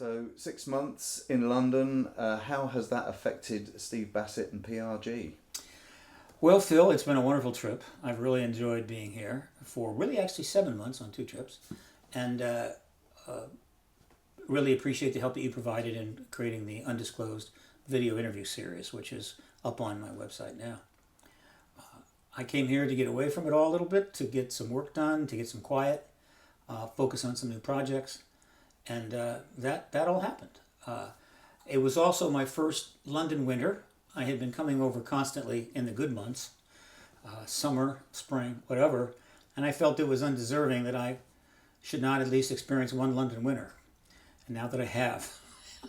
So 6 months in London, how has that affected Steve Bassett and PRG? Well, Phil, it's been a wonderful trip. I've really enjoyed being here for really actually 7 months on two trips, and really appreciate the help that you provided in creating the undisclosed video interview series, which is up on my website now. I came here to get away from it all a little bit, to get some work done, to get some quiet, focus on some new projects, and that all happened. It was also my first London winter. I had been coming over constantly in the good months, summer, spring, whatever, and I felt it was undeserving that I should not at least experience one London winter. And now that I have,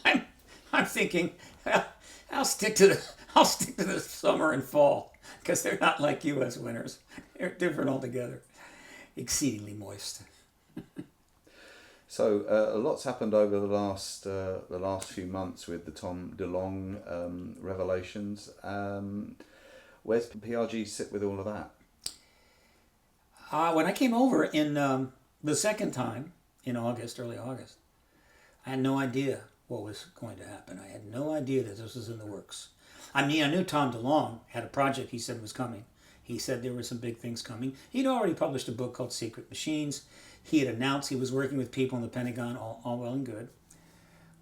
I'm thinking, well, I'll stick to the summer and fall, because they're not like U.S. winters. They're different altogether. Exceedingly moist. So a lot's happened over the last few months with the Tom DeLonge revelations. Where's PRG sit with all of that? When I came over in the second time in August, early August, I had no idea what was going to happen. I had no idea that this was in the works. I mean, I knew Tom DeLonge had a project he said was coming. He said there were some big things coming. He'd already published a book called Secret Machines. He had announced he was working with people in the Pentagon, all well and good.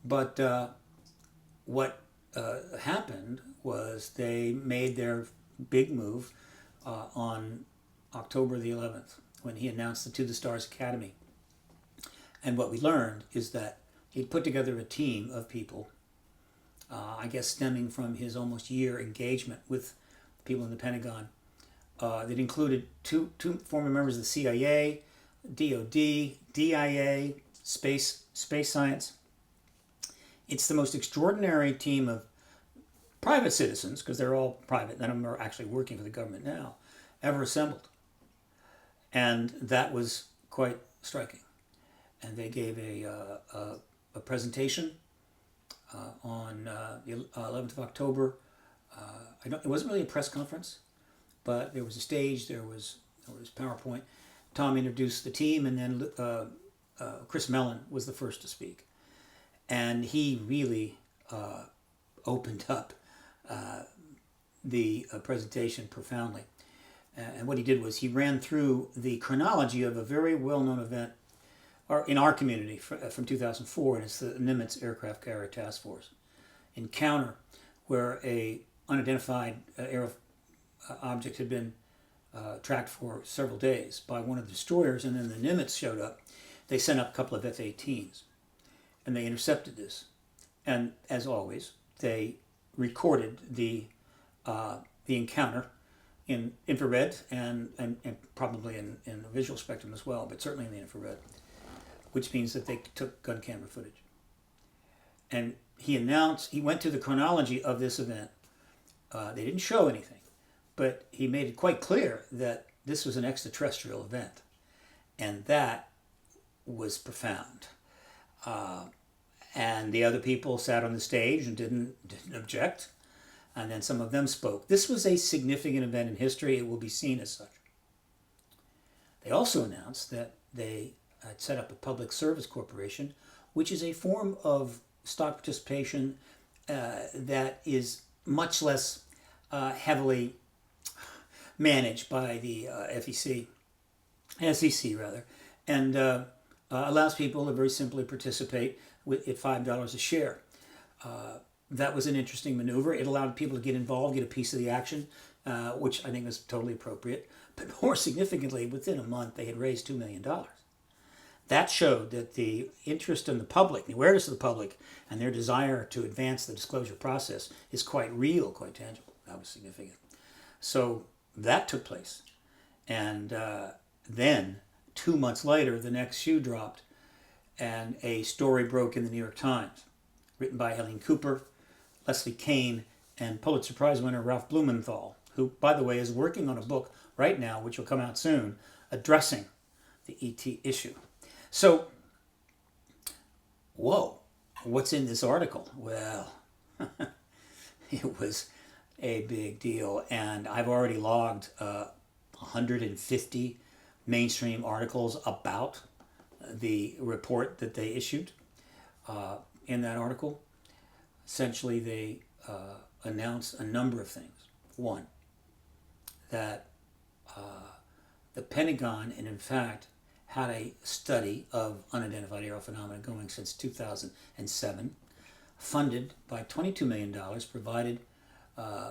But what happened was they made their big move on October the 11th, when he announced the To the Stars Academy. And what we learned is that he'd put together a team of people, I guess stemming from his almost year engagement with people in the Pentagon, that included two former members of the CIA, DOD, DIA, space science. It's the most extraordinary team of private citizens, because they're all private, none of them are actually working for the government now, ever assembled. And that was quite striking. And they gave a presentation on the 11th of October. It wasn't really a press conference, but there was a stage, there was PowerPoint. Tom introduced the team, and then Chris Mellon was the first to speak. And he really opened up the presentation profoundly. And what he did was he ran through the chronology of a very well-known event in our community from 2004, and it's the Nimitz Aircraft Carrier Task Force encounter, where a unidentified aerial object had been tracked for several days by one of the destroyers, and then the Nimitz showed up. They sent up a couple of F-18s, and they intercepted this. And as always, they recorded the encounter in infrared and probably in the visual spectrum as well, but certainly in the infrared, which means that they took gun camera footage. And he went through the chronology of this event. They didn't show anything, but he made it quite clear that this was an extraterrestrial event. And that was profound. And the other people sat on the stage and didn't object. And then some of them spoke. This was a significant event in history. It will be seen as such. They also announced that they had set up a public service corporation, which is a form of stock participation that is much less heavily managed by the SEC rather, and allows people to very simply participate at $5 a share. That was an interesting maneuver. It allowed people to get involved, get a piece of the action, which I think was totally appropriate. But more significantly, within a month, they had raised $2 million. That showed that the interest in the public, the awareness of the public, and their desire to advance the disclosure process is quite real, quite tangible. That was significant. So that took place. And then, 2 months later, the next shoe dropped, and a story broke in the New York Times, written by Helene Cooper, Leslie Kane, and Pulitzer Prize winner Ralph Blumenthal, who, by the way, is working on a book right now, which will come out soon, addressing the ET issue. So, whoa, what's in this article? Well, it was a big deal, and I've already logged 150 mainstream articles about the report that they issued. in that article, essentially they announced a number of things. One, that the Pentagon, and in fact, had a study of unidentified aerial phenomena going since 2007, funded by $22 million, provided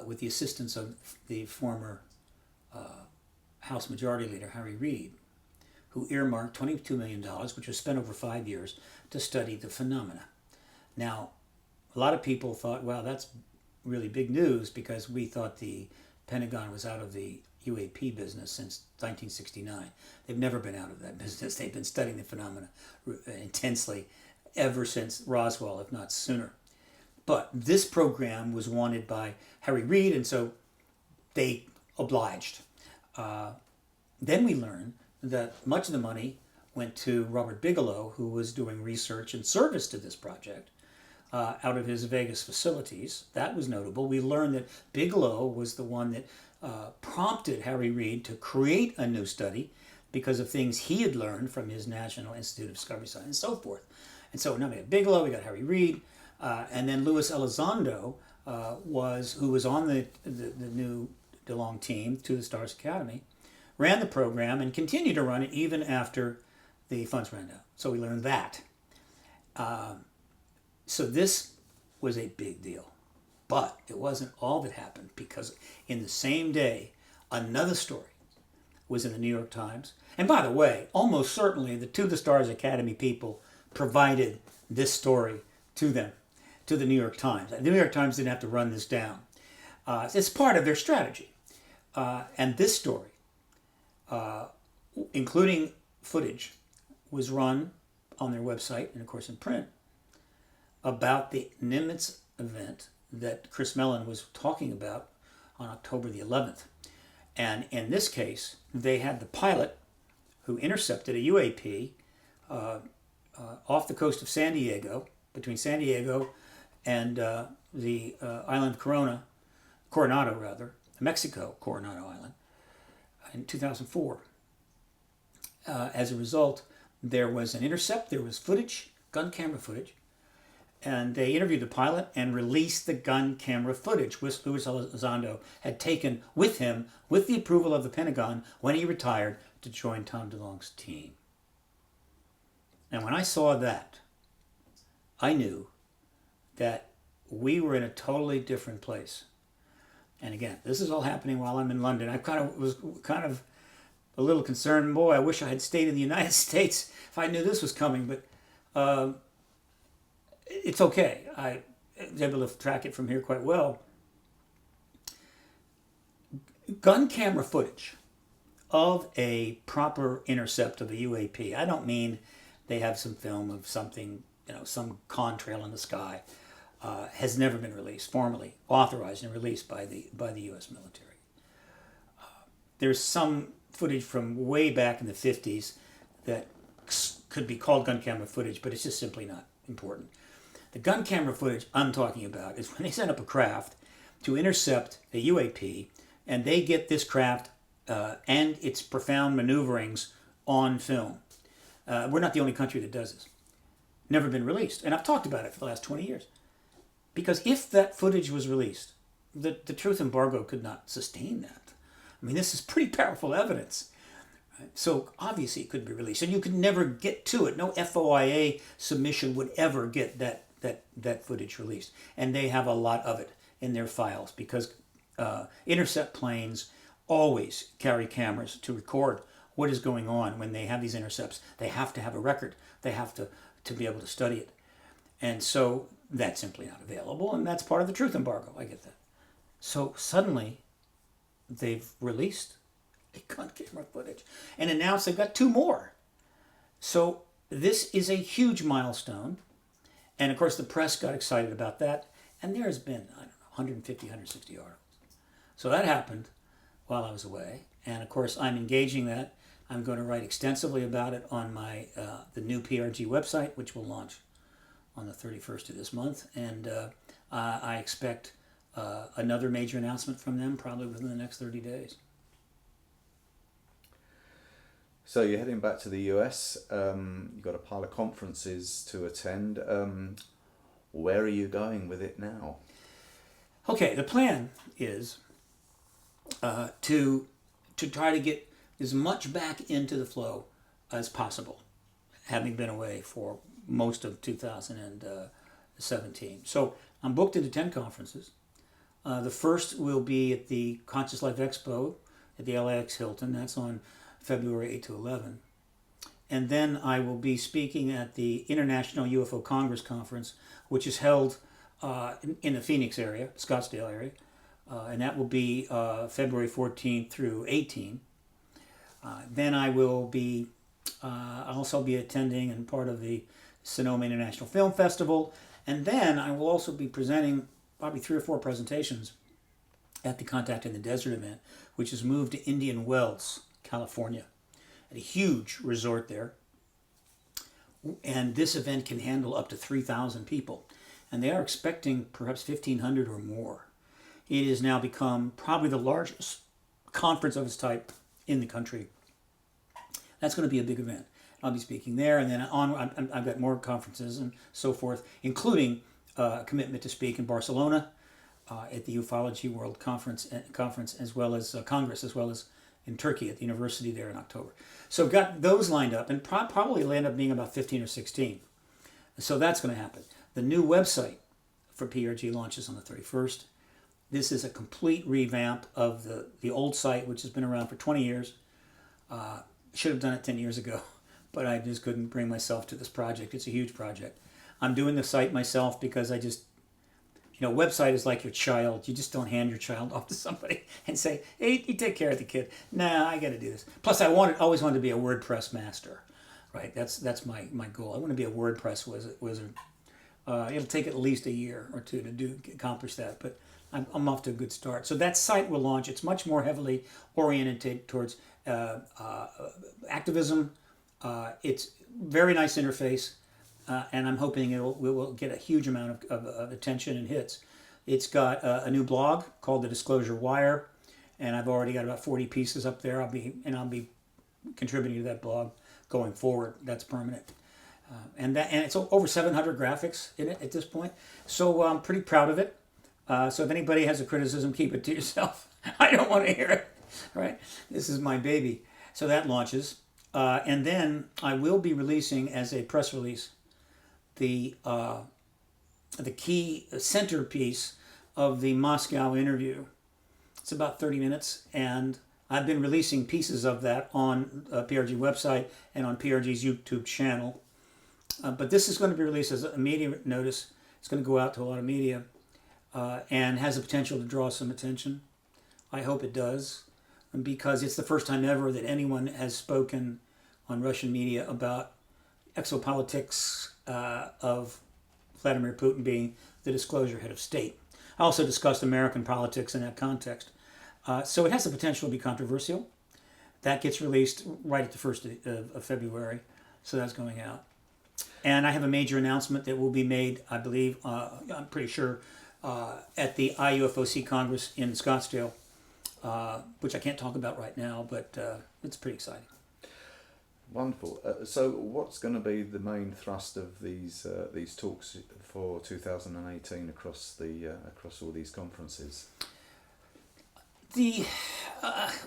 with the assistance of the former House Majority Leader Harry Reid, who earmarked $22 million, which was spent over 5 years, to study the phenomena. Now, a lot of people thought, wow, that's really big news, because we thought the Pentagon was out of the UAP business since 1969. They've never been out of that business. They've been studying the phenomena intensely ever since Roswell, if not sooner. But this program was wanted by Harry Reid, and so they obliged. Then we learned that much of the money went to Robert Bigelow, who was doing research and service to this project out of his Vegas facilities. That was notable. We learned that Bigelow was the one that prompted Harry Reid to create a new study because of things he had learned from his National Institute of Discovery Science and so forth. And so now we have Bigelow, we got Harry Reid, and then Luis Elizondo who was on the new DeLonge team, To the Stars Academy, ran the program and continued to run it even after the funds ran out. So we learned that. So this was a big deal. But it wasn't all that happened, because in the same day, another story was in the New York Times. And by the way, almost certainly the To the Stars Academy people provided this story to them, to the New York Times. The New York Times didn't have to run this down. It's part of their strategy. And this story, including footage, was run on their website and, of course, in print, about the Nimitz event that Chris Mellon was talking about on October the 11th. And in this case, they had the pilot who intercepted a UAP off the coast of San Diego, between San Diego and the island Coronado, Mexico, Coronado Island, in 2004. As a result, there was an intercept, there was footage, gun camera footage, and they interviewed the pilot and released the gun camera footage, which Luis Elizondo had taken with him with the approval of the Pentagon when he retired to join Tom DeLonge's team. And when I saw that, I knew that we were in a totally different place. And again, this is all happening while I'm in London. I was a little concerned. Boy, I wish I had stayed in the United States if I knew this was coming. But it's okay. I was able to track it from here quite well. Gun camera footage of a proper intercept of a UAP. I don't mean they have some film of something, some contrail in the sky. Has never been released, formally authorized and released by the U.S. military. There's some footage from way back in the 50s that could be called gun camera footage, but it's just simply not important. The gun camera footage I'm talking about is when they send up a craft to intercept a UAP, and they get this craft and its profound maneuverings on film. We're not the only country that does this. Never been released. And I've talked about it for the last 20 years. Because if that footage was released, the truth embargo could not sustain that. I mean, this is pretty powerful evidence. Right? So obviously it could be released. And you could never get to it. No FOIA submission would ever get that footage released. And they have a lot of it in their files, because intercept planes always carry cameras to record what is going on when they have these intercepts. They have to have a record. They have to be able to study it. And so that's simply not available, and that's part of the truth embargo. I get that. So suddenly, they've released a gun camera footage and announced they've got 2 more. So this is a huge milestone. And of course, the press got excited about that. And there has been, 150, 160 articles. So that happened while I was away. And of course, I'm engaging that. I'm going to write extensively about it on my the new PRG website, which will launch on the 31st of this month. And I expect another major announcement from them probably within the next 30 days. So you're heading back to the US. You've got a pile of conferences to attend. Where are you going with it now? Okay, the plan is to try to get as much back into the flow as possible, having been away for most of 2017. So I'm booked into 10 conferences. The first will be at the Conscious Life Expo at the LAX Hilton. That's on February 8 to 11. And then I will be speaking at the International UFO Congress Conference, which is held in the Phoenix area, Scottsdale area. And that will be February 14th through 18. Then I will be also be attending and part of the Sonoma International Film Festival. And then I will also be presenting probably 3 or 4 presentations at the Contact in the Desert event, which is moved to Indian Wells, California, at a huge resort there. And this event can handle up to 3,000 people. And they are expecting perhaps 1,500 or more. It has now become probably the largest conference of its type in the country. That's going to be a big event. I'll be speaking there, and then on. I've got more conferences and so forth, including a commitment to speak in Barcelona at the Ufology World Conference, as well as Congress, as well as in Turkey at the university there in October. So got those lined up, and probably will end up being about 15 or 16. So that's going to happen. The new website for PRG launches on the 31st. This is a complete revamp of the old site, which has been around for 20 years. Should have done it 10 years ago, but I just couldn't bring myself to this project. It's a huge project. I'm doing the site myself because I just, website is like your child. You just don't hand your child off to somebody and say, hey, you take care of the kid. Nah, I got to do this. Plus, I always wanted to be a WordPress master, right? That's my goal. I want to be a WordPress wizard. It'll take at least a year or two to accomplish that, but I'm off to a good start. So that site will launch. It's much more heavily oriented towards activism. It's very nice interface, and I'm hoping we will get a huge amount of attention and hits. It's got a new blog called The Disclosure Wire, and I've already got about 40 pieces up there. I'll be contributing to that blog going forward. That's permanent. And it's over 700 graphics in it at this point. So I'm pretty proud of it. So if anybody has a criticism, keep it to yourself. I don't want to hear it. Right? This is my baby. So that launches. And then I will be releasing as a press release the key centerpiece of the Moscow interview. It's about 30 minutes, and I've been releasing pieces of that on PRG website and on PRG's YouTube channel. But this is going to be released as a media notice. It's going to go out to a lot of media and has the potential to draw some attention. I hope it does, because it's the first time ever that anyone has spoken on Russian media about exopolitics of Vladimir Putin being the disclosure head of state. I also discussed American politics in that context. So it has the potential to be controversial. That gets released right at the 1st of February, so that's going out. And I have a major announcement that will be made, I believe, I'm pretty sure, at the IUFOC Congress in Scottsdale, which I can't talk about right now, but it's pretty exciting. Wonderful. So what's going to be the main thrust of these talks for 2018 across all these conferences? A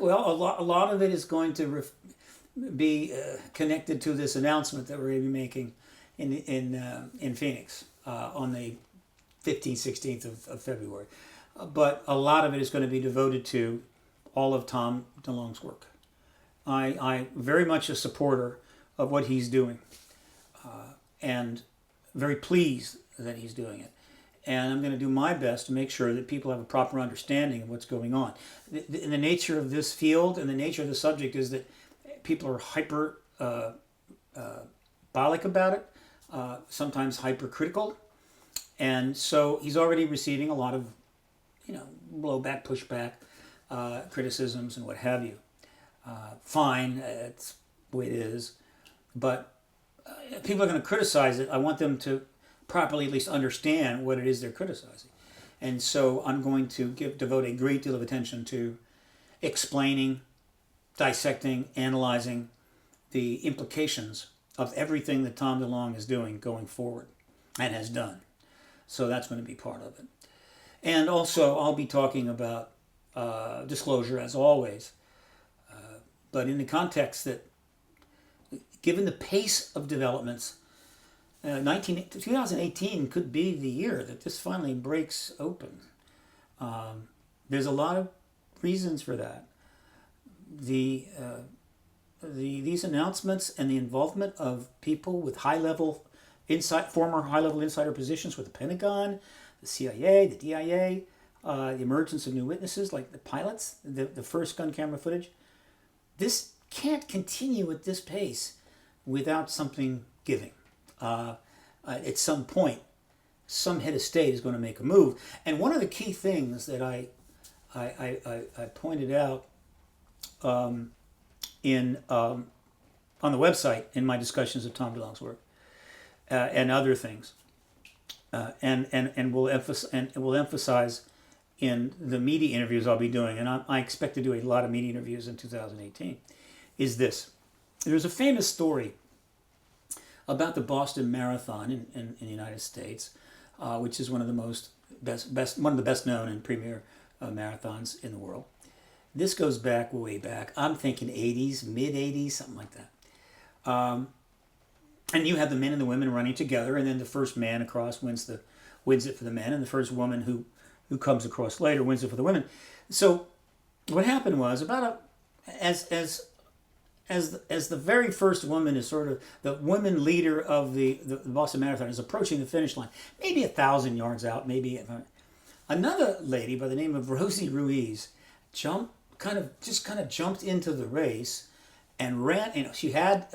lot of it is going to be connected to this announcement that we're going to be making in Phoenix on the 15th, 16th of February. But a lot of it is going to be devoted to all of Tom DeLonge's work. I'm very much a supporter of what he's doing and very pleased that he's doing it. And I'm going to do my best to make sure that people have a proper understanding of what's going on. The nature of this field and the nature of the subject is that people are hyperbolic about it, sometimes hypercritical. And so he's already receiving a lot of, blowback, pushback, criticisms, and what have you. Fine, it's the way it is. But if people are going to criticize it, I want them to properly at least understand what it is they're criticizing. And so I'm going to devote a great deal of attention to explaining, dissecting, analyzing the implications of everything that Tom DeLonge is doing going forward and has done. So that's going to be part of it. And also, I'll be talking about disclosure as always, but in the context that, given the pace of developments, 2018 could be the year that this finally breaks open. There's a lot of reasons for that. These announcements and the involvement of people with former high-level insider positions with the Pentagon, the CIA, the DIA, the emergence of new witnesses like the pilots, the first gun camera footage. This can't continue at this pace without something giving. At some point, some head of state is going to make a move. And one of the key things that I pointed out on the website in my discussions of Tom DeLonge's work and other things, and will emphasize in the media interviews I'll be doing, and I expect to do a lot of media interviews in 2018, is this. There's a famous story about the Boston Marathon in the United States, which is one of the best known and premier marathons in the world. This goes back way back. I'm thinking 80s, mid 80s, something like that. And you have the men and the women running together, and then the first man across wins it for the men, and the first woman who comes across later wins it for the women. So what happened was as the very first woman is sort of the women leader of the Boston Marathon is approaching the finish line, maybe 1,000 yards out, maybe another lady by the name of Rosie Ruiz jumped into the race and ran. She had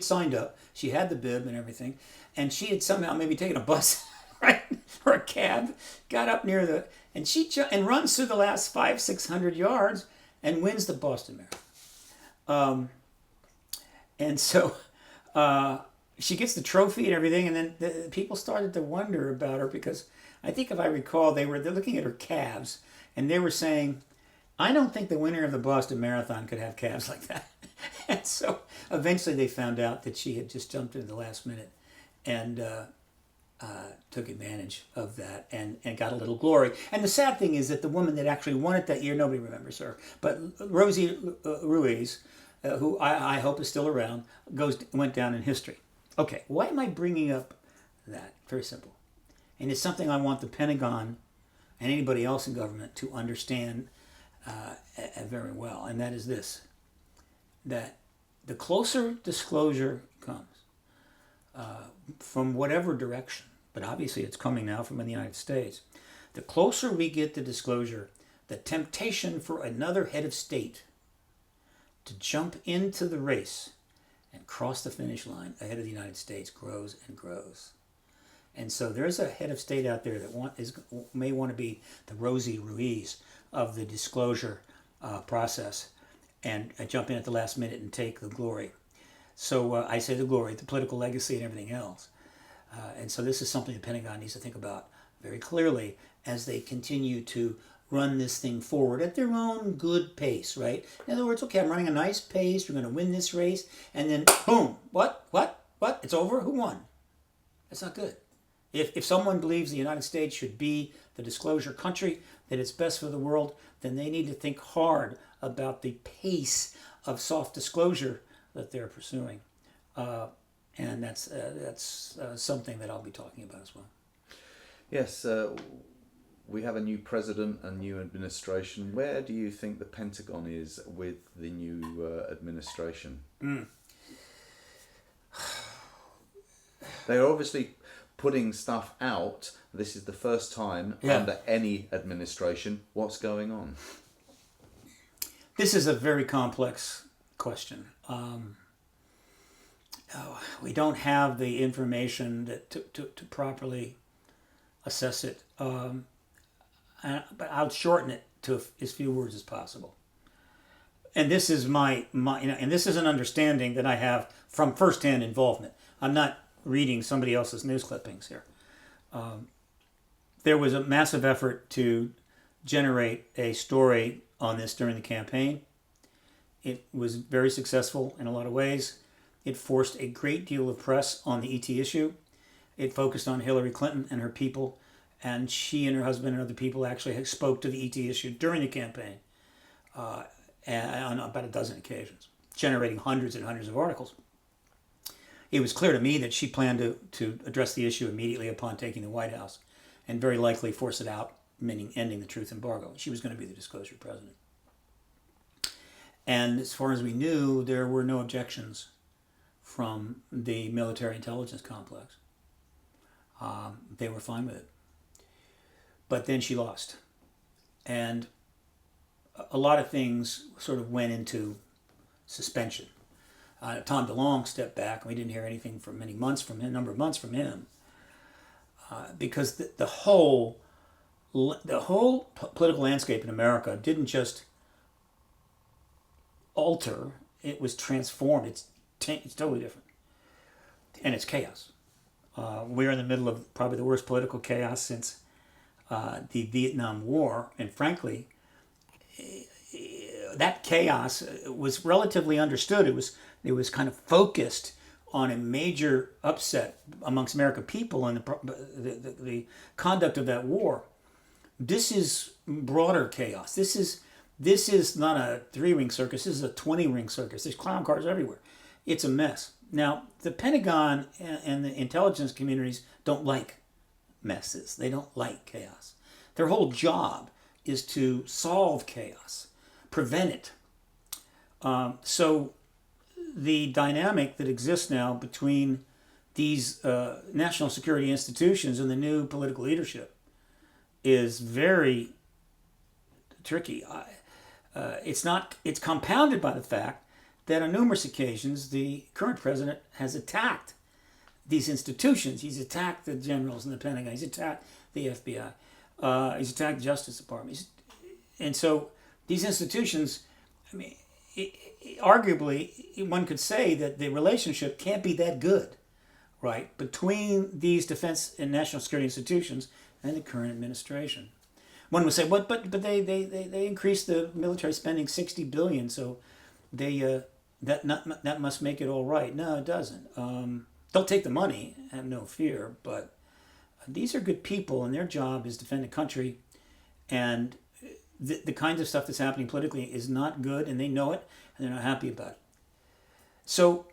signed up. She had the bib and everything, and she had somehow maybe taken a bus, right, or a cab, got up near and she runs through the last 500-600 yards and wins the Boston Marathon. And so she gets the trophy and everything, and then the people started to wonder about her because I think, if I recall, they're looking at her calves, and they were saying, I don't think the winner of the Boston Marathon could have calves like that. And so eventually they found out that she had just jumped in the last minute and took advantage of that and got a little glory. And the sad thing is that the woman that actually won it that year, nobody remembers her. But Rosie Ruiz, who I hope is still around, went down in history. Okay, why am I bringing up that? Very simple. And it's something I want the Pentagon and anybody else in government to understand very well. And that is this, that the closer disclosure comes from whatever direction, but obviously it's coming now from the United States, the closer we get to disclosure, the temptation for another head of state to jump into the race and cross the finish line ahead of the United States grows and grows. And so there's a head of state out there that may want to be the Rosie Ruiz of the disclosure process and jump in at the last minute and take the glory. So I say the glory, the political legacy and everything else. And so this is something the Pentagon needs to think about very clearly as they continue to run this thing forward at their own good pace, right? In other words, okay, I'm running a nice pace, we're going to win this race, and then boom, what? It's over? Who won? That's not good. If someone believes the United States should be the disclosure country, that it's best for the world, then they need to think hard about the pace of soft disclosure that they're pursuing. And that's something that I'll be talking about as well. Yes, we have a new president and new administration. Where do you think the Pentagon is with the new administration? They're obviously putting stuff out. This is the first time under any administration. What's going on? This is a very complex question. We don't have the information to properly assess it. But I'll shorten it to as few words as possible. And this is and this is an understanding that I have from firsthand involvement. I'm not reading somebody else's news clippings here. There was a massive effort to generate a story on this during the campaign. It was very successful in a lot of ways. It forced a great deal of press on the ET issue. It focused on Hillary Clinton and her people and she and her husband and other people actually spoke to the ET issue during the campaign on about a dozen occasions, generating hundreds and hundreds of articles. It was clear to me that she planned to address the issue immediately upon taking the White House and very likely force it out, meaning ending the truth embargo. She was going to be the disclosure president. And as far as we knew, there were no objections from the military intelligence complex. They were fine with it. But then she lost. And a lot of things sort of went into suspension. Tom DeLonge stepped back, and we didn't hear anything for many months from him, a number of months from him, because the whole political landscape in America didn't just alter; it was transformed. It's totally different, and it's chaos. We're in the middle of probably the worst political chaos since the Vietnam War, and frankly, that chaos was relatively understood. It was kind of focused on a major upset amongst American people and the conduct of that war. This is broader chaos. This is not a 3-ring circus. This is a 20-ring circus. There's clown cars everywhere. It's a mess. Now, the Pentagon and the intelligence communities don't like messes. They don't like chaos. Their whole job is to solve chaos, prevent it. So the dynamic that exists now between these national security institutions and the new political leadership is very tricky. It's compounded by the fact that on numerous occasions the current president has attacked these institutions. He's attacked the generals in the Pentagon. He's attacked the FBI. He's attacked the Justice Department. And so these institutions, I mean, arguably, one could say that the relationship can't be that good, right, between these defense and national security institutions and the current administration. One would say, but they increased the military spending $60 billion, so that must make it all right. No, it doesn't. They'll take the money, have no fear, but these are good people, and their job is to defend the country, and the kinds of stuff that's happening politically is not good, and they know it, and they're not happy about it. So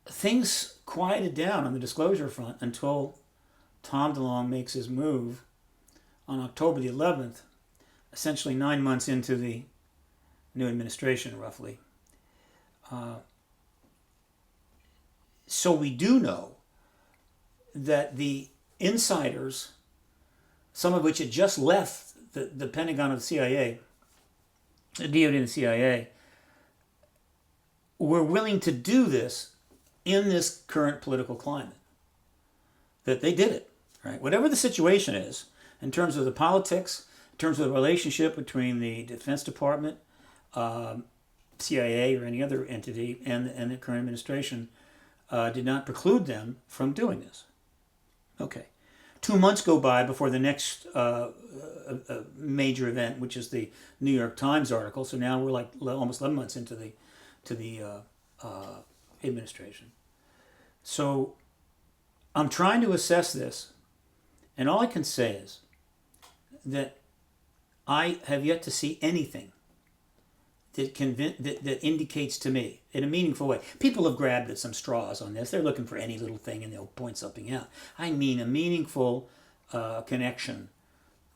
things quieted down on the disclosure front until Tom DeLonge makes his move on October the 11th, essentially 9 months into the new administration, roughly. So we do know that the insiders, some of which had just left the Pentagon of the CIA, the DOD and the CIA, were willing to do this in this current political climate. That they did it, right? Whatever the situation is, in terms of the politics, in terms of the relationship between the Defense Department, CIA, or any other entity, and the current administration, did not preclude them from doing this. Okay. 2 months go by before the next major event, which is the New York Times article. So now we're like almost 11 months into the administration. So I'm trying to assess this, and all I can say is that I have yet to see anything that indicates to me in a meaningful way. People have grabbed at some straws on this. They're looking for any little thing and they'll point something out. I mean a meaningful connection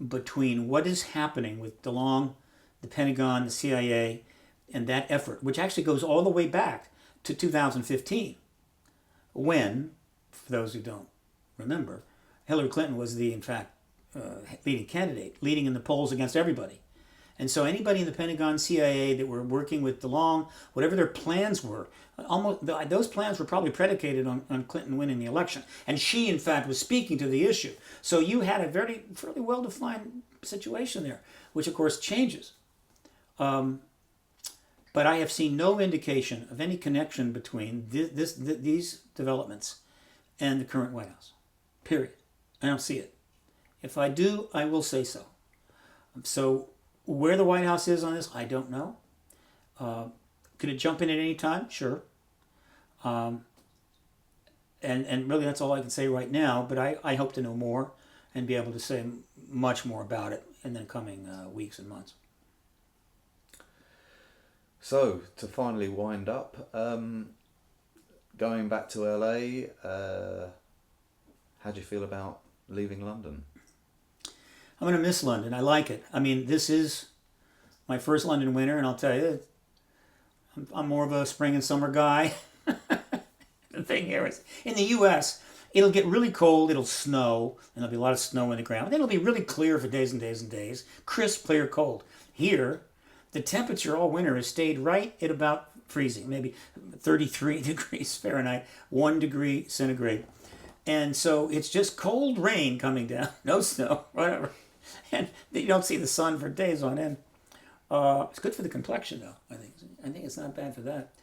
between what is happening with DeLonge, the Pentagon, the CIA, and that effort, which actually goes all the way back to 2015, when, for those who don't remember, Hillary Clinton was in fact, leading candidate, leading in the polls against everybody. And so anybody in the Pentagon, CIA that were working with DeLonge, whatever their plans were, those plans were probably predicated on Clinton winning the election. And she, in fact, was speaking to the issue. So you had a fairly well-defined situation there, which, of course, changes. But I have seen no indication of any connection between these developments and the current White House. Period. I don't see it. If I do, I will say so. So where the White House is on this, I don't know. Could it jump in at any time? Sure. And really that's all I can say right now, but I hope to know more. and be able to say much more about it in the coming weeks and months. So, to finally wind up, going back to LA, how do you feel about leaving London? I'm going to miss London. I like it. I mean, this is my first London winter, and I'll tell you, I'm more of a spring and summer guy. The thing here is, in the U.S., it'll get really cold, it'll snow, and there'll be a lot of snow in the ground. Then it'll be really clear for days and days and days, crisp, clear, cold. Here, the temperature all winter has stayed right at about freezing, maybe 33 degrees Fahrenheit, 1 degree centigrade. And so it's just cold rain coming down, no snow, whatever. And you don't see the sun for days on end. It's good for the complexion, though, I think. I think it's not bad for that.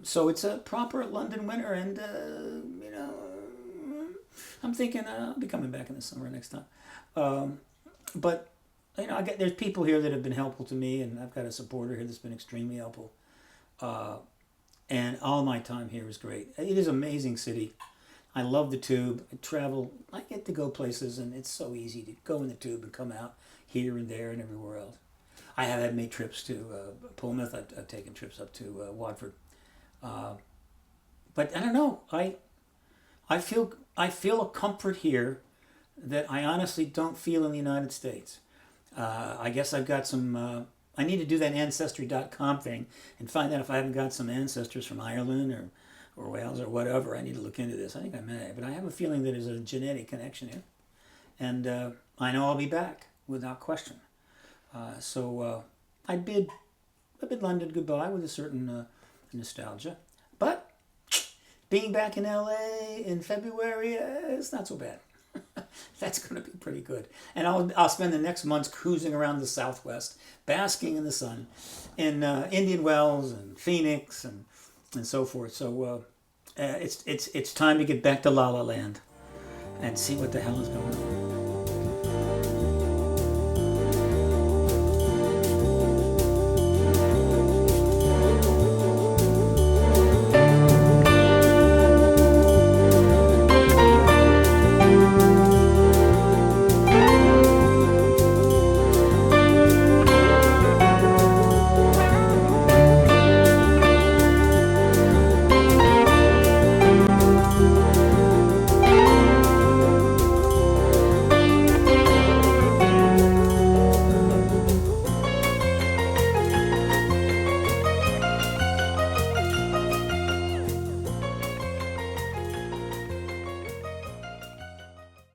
So it's a proper London winter, and, I'm thinking I'll be coming back in the summer next time. But there's people here that have been helpful to me, and I've got a supporter here that's been extremely helpful. And all my time here is great. It is an amazing city. I love the tube. I travel. I get to go places, and it's so easy to go in the tube and come out here and there and everywhere else. I have had made trips to Plymouth. I've taken trips up to Watford. But I don't know. I feel a comfort here that I honestly don't feel in the United States. I guess I've got some. I need to do that Ancestry.com thing and find out if I haven't got some ancestors from Ireland or Wales or whatever. I need to look into this. I think I may, but I have a feeling that there's a genetic connection here, and I know I'll be back without question. So I bid London goodbye with a certain nostalgia, but being back in LA in February, it's not so bad. That's going to be pretty good. And I'll spend the next months cruising around the Southwest, basking in the sun, in Indian Wells and Phoenix and so forth. So it's time to get back to La La Land and see what the hell is going on.